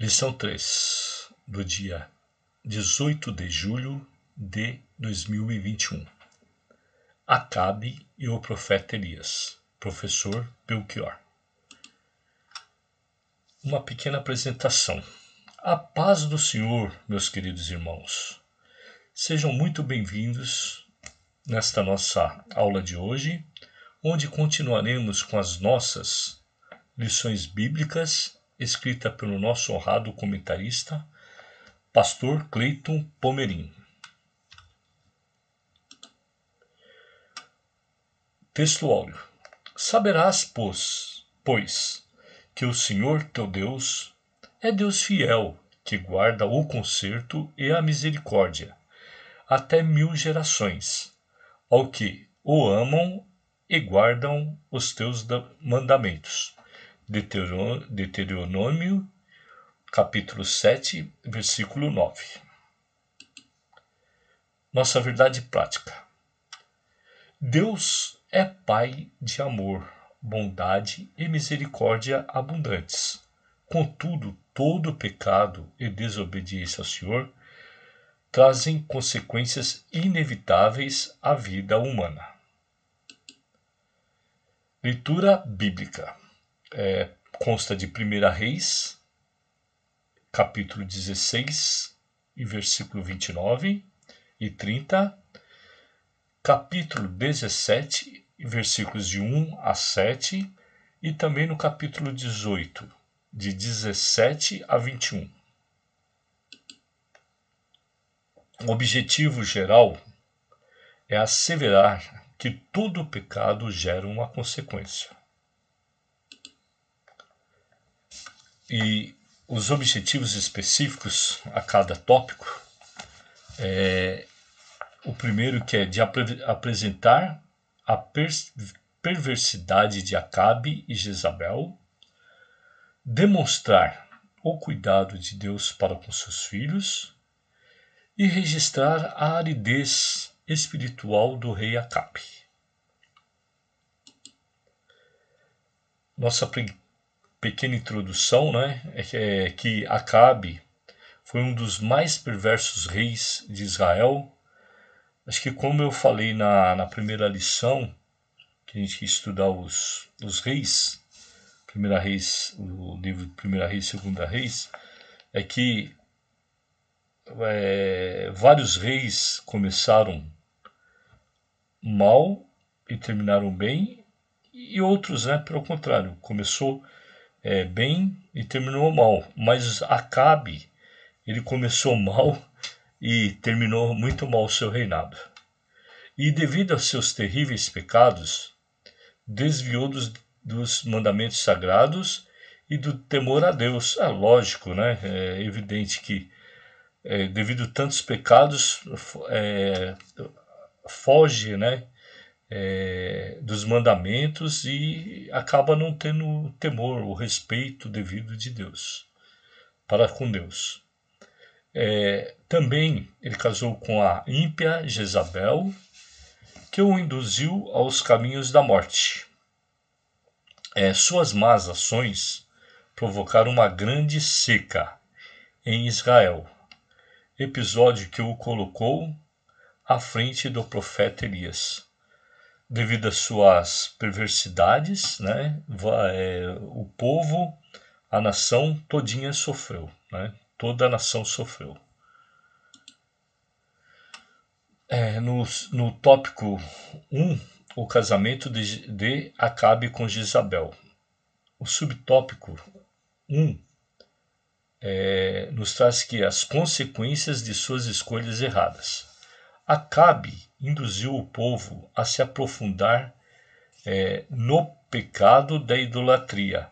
Lição 3, do dia 18 de julho de 2021. Acabe e o profeta Elias, professor Belchior. Uma pequena apresentação. A paz do Senhor, meus queridos irmãos. Sejam muito bem-vindos nesta nossa aula de hoje, onde continuaremos com as nossas lições bíblicas, escrita pelo nosso honrado comentarista, pastor Cleiton Pomerim. Texto áureo. Saberás, pois, que o Senhor teu Deus é Deus fiel, que guarda o conserto e a misericórdia, até 1000 gerações, ao que o amam e guardam os teus mandamentos. Deuteronômio, capítulo 7, versículo 9. Nossa verdade prática. Deus é Pai de amor, bondade e misericórdia abundantes. Contudo, todo pecado e desobediência ao Senhor trazem consequências inevitáveis à vida humana. Leitura bíblica. Consta de 1 Reis, capítulo 16, e versículo 29 e 30, capítulo 17, versículos de 1 a 7, e também no capítulo 18, de 17 a 21. O objetivo geral é asseverar que todo pecado gera uma consequência. E os objetivos específicos a cada tópico o primeiro que é de apresentar a perversidade de Acabe e Jezabel, demonstrar o cuidado de Deus para com seus filhos e registrar a aridez espiritual do rei Acabe. Nossa pequena introdução, é que Acabe foi um dos mais perversos reis de Israel. Acho que, como eu falei na primeira lição, que a gente ia estudar os reis, o livro de 1 Reis e 2 Reis, é que vários reis começaram mal e terminaram bem, e outros, pelo contrário, começou bem e terminou mal. Mas Acabe, ele começou mal e terminou muito mal o seu reinado. E devido aos seus terríveis pecados, desviou dos mandamentos sagrados e do temor a Deus. É lógico, é evidente que devido a tantos pecados, foge, dos mandamentos e acaba não tendo temor, o respeito devido de Deus, para com Deus. Também ele casou com a ímpia Jezabel, que o induziu aos caminhos da morte. Suas más ações provocaram uma grande seca em Israel, episódio que o colocou à frente do profeta Elias. Devido às suas perversidades, o povo, a nação todinha sofreu, toda a nação sofreu. No tópico 1, o casamento de Acabe com Jezabel. O subtópico 1 nos traz que as consequências de suas escolhas erradas. Acabe induziu o povo a se aprofundar no pecado da idolatria.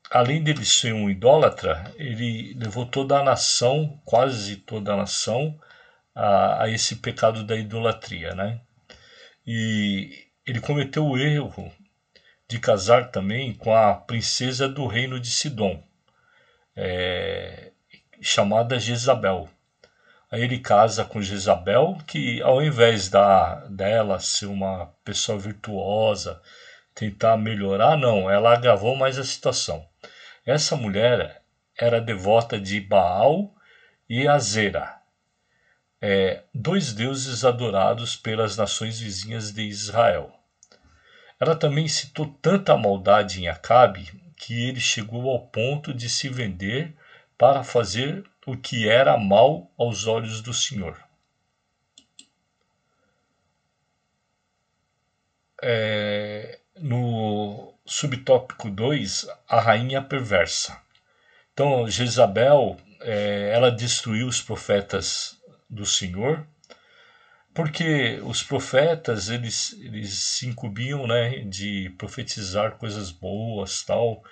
Além de ser um idólatra, ele levou toda a nação, quase toda a nação, a esse pecado da idolatria, E ele cometeu o erro de casar também com a princesa do reino de Sidom, chamada Jezabel. Aí ele casa com Jezabel, que ao invés dela ser uma pessoa virtuosa, tentar melhorar, não, ela agravou mais a situação. Essa mulher era devota de Baal e Azera, dois deuses adorados pelas nações vizinhas de Israel. Ela também incitou tanta maldade em Acabe que ele chegou ao ponto de se vender para fazer o que era mal aos olhos do Senhor. No subtópico 2, a rainha perversa. Então, Jezabel, ela destruiu os profetas do Senhor, porque os profetas, eles se incumbiam, né, de profetizar coisas boas, tal.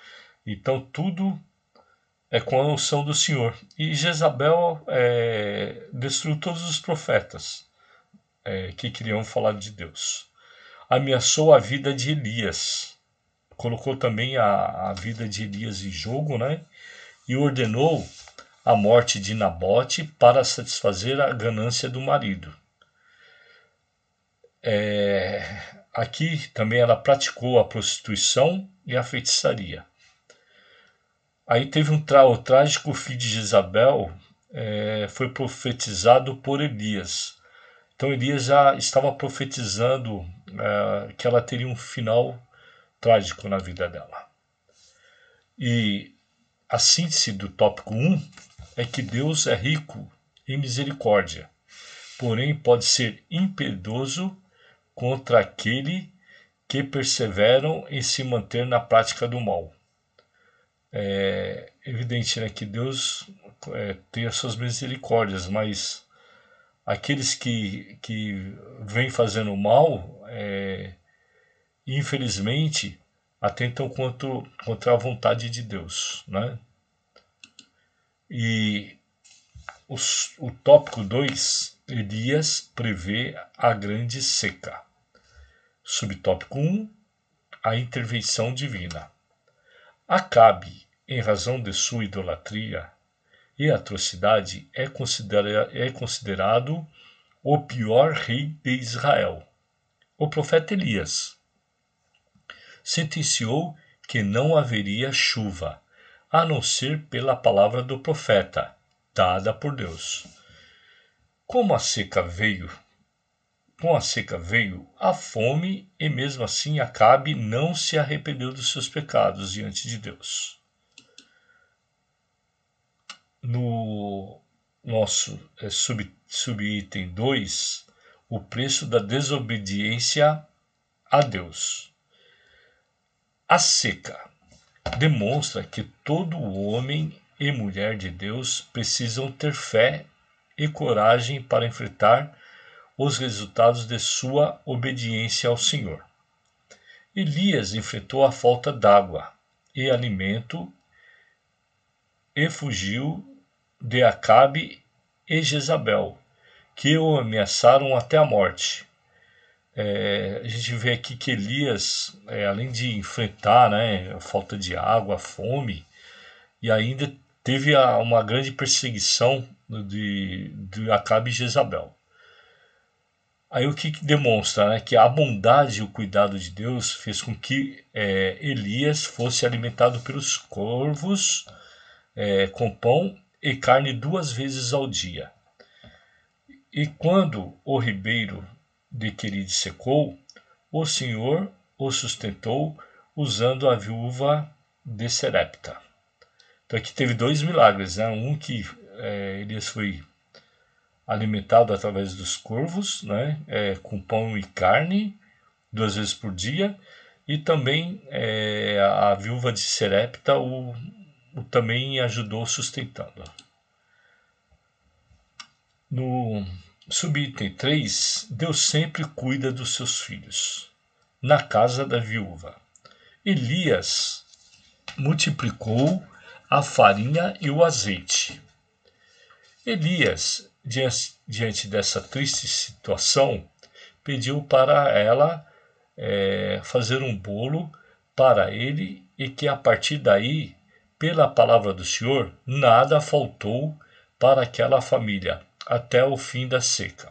Então, tudo é com a unção do Senhor. E Jezabel destruiu todos os profetas que queriam falar de Deus. Ameaçou a vida de Elias. Colocou também a vida de Elias em jogo, né? E ordenou a morte de Nabote para satisfazer a ganância do marido. Aqui também ela praticou a prostituição e a feitiçaria. Aí teve o trágico fim de Jezabel, foi profetizado por Elias. Então Elias já estava profetizando que ela teria um final trágico na vida dela. E a síntese do tópico 1 é que Deus é rico em misericórdia, porém pode ser impiedoso contra aquele que perseveram em se manter na prática do mal. É evidente, né, que Deus tem as suas misericórdias, mas aqueles que vêm fazendo mal, infelizmente, atentam contra a vontade de Deus, né? E o tópico 2, Elias prevê a grande seca. Subtópico 1, a intervenção divina. Acabe, em razão de sua idolatria e atrocidade, é considerado o pior rei de Israel. O profeta Elias sentenciou que não haveria chuva, a não ser pela palavra do profeta, dada por Deus. Com a seca veio a fome, e mesmo assim Acabe não se arrependeu dos seus pecados diante de Deus. No nosso subitem 2, o preço da desobediência a Deus. A seca demonstra que todo homem e mulher de Deus precisam ter fé e coragem para enfrentar os resultados de sua obediência ao Senhor. Elias enfrentou a falta d'água e alimento e fugiu de Acabe e Jezabel, que o ameaçaram até a morte. A gente vê aqui que Elias, além de enfrentar, né, a falta de água, a fome, e ainda teve uma grande perseguição de Acabe e Jezabel. Aí o que demonstra, né, que a bondade e o cuidado de Deus fez com que Elias fosse alimentado pelos corvos com pão e carne 2 vezes ao dia. E quando o ribeiro de Queride secou, o Senhor o sustentou usando a viúva de Serepta. Então aqui teve 2 milagres, né? Um que Elias foi alimentado através dos corvos, né? Com pão e carne 2 vezes por dia, e também a viúva de Serepta o também ajudou sustentando. No subitem 3, Deus sempre cuida dos seus filhos. Na casa da viúva, Elias multiplicou a farinha e o azeite. Elias, diante dessa triste situação, pediu para ela fazer um bolo para ele, e que a partir daí, pela palavra do Senhor, nada faltou para aquela família até o fim da seca.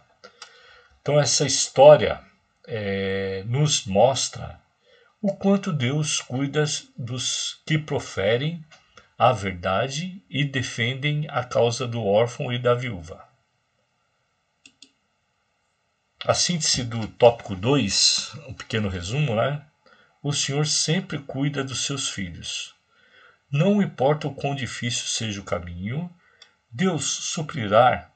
Então essa história nos mostra o quanto Deus cuida dos que proferem a verdade e defendem a causa do órfão e da viúva. A síntese do tópico 2, um pequeno resumo, né? O Senhor sempre cuida dos seus filhos. Não importa o quão difícil seja o caminho, Deus suprirá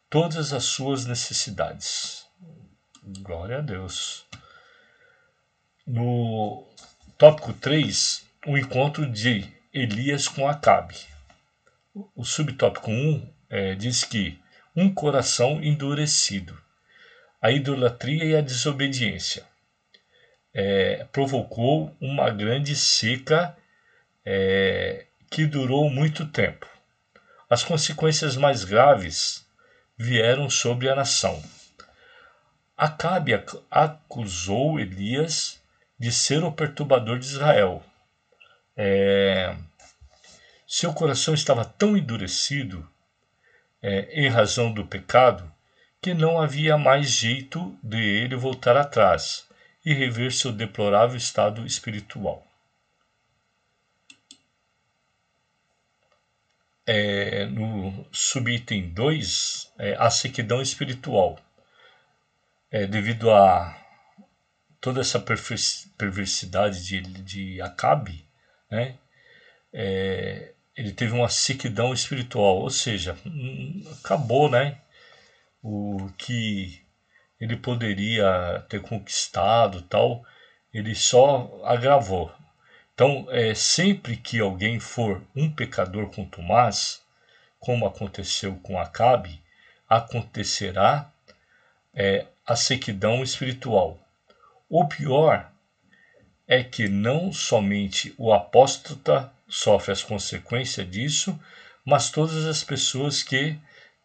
todas as suas necessidades. Glória a Deus. No tópico 3, o encontro de Elias com Acabe. O subtópico 1 diz que um coração endurecido. A idolatria e a desobediência provocou uma grande seca que durou muito tempo. As consequências mais graves vieram sobre a nação. Acabe acusou Elias de ser o perturbador de Israel. Seu coração estava tão endurecido em razão do pecado que não havia mais jeito de ele voltar atrás e rever seu deplorável estado espiritual. No subitem 2, a sequidão espiritual. Devido a toda essa perversidade de Acabe, né, ele teve uma sequidão espiritual, ou seja, acabou, né, o que ele poderia ter conquistado, tal, ele só agravou. Então, sempre que alguém for um pecador contumaz, como aconteceu com Acabe, acontecerá a sequidão espiritual. O pior é que não somente o apóstata sofre as consequências disso, mas todas as pessoas que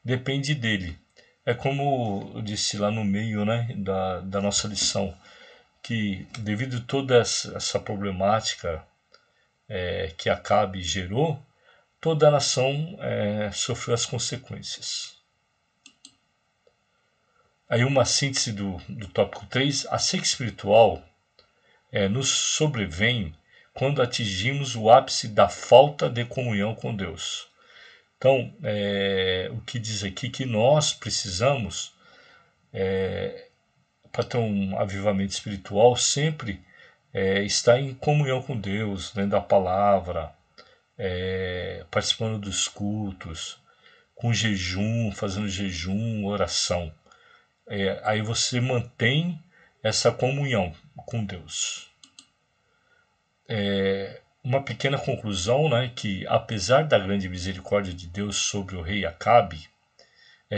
dependem dele. É como eu disse lá no meio, né, da nossa lição, que devido a toda essa problemática que Acabe gerou, toda a nação sofreu as consequências. Aí uma síntese do tópico 3, a seca espiritual nos sobrevém quando atingimos o ápice da falta de comunhão com Deus. Então, o que diz aqui que nós precisamos, para ter um avivamento espiritual, sempre estar em comunhão com Deus, lendo a palavra, participando dos cultos, com jejum, fazendo jejum, oração. Aí você mantém essa comunhão com Deus. Uma pequena conclusão, né, que apesar da grande misericórdia de Deus sobre o rei Acabe,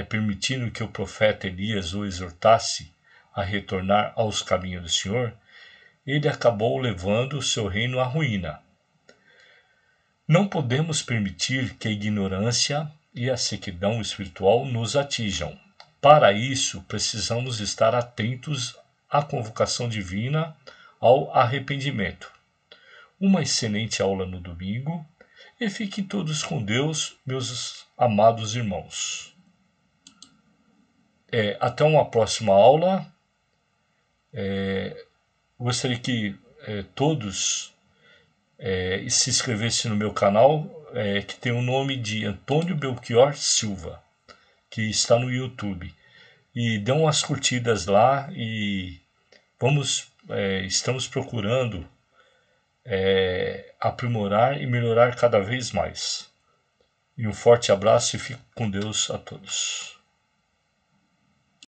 permitindo que o profeta Elias o exortasse a retornar aos caminhos do Senhor, ele acabou levando o seu reino à ruína. Não podemos permitir que a ignorância e a sequidão espiritual nos atinjam. Para isso, precisamos estar atentos à convocação divina ao arrependimento. Uma excelente aula no domingo e fiquem todos com Deus, meus amados irmãos. Até uma próxima aula. Gostaria que todos se inscrevessem no meu canal, que tem o nome de Antônio Belchior Silva, que está no YouTube. E dão umas curtidas lá e estamos procurando aprimorar e melhorar cada vez mais. E um forte abraço e fique com Deus a todos.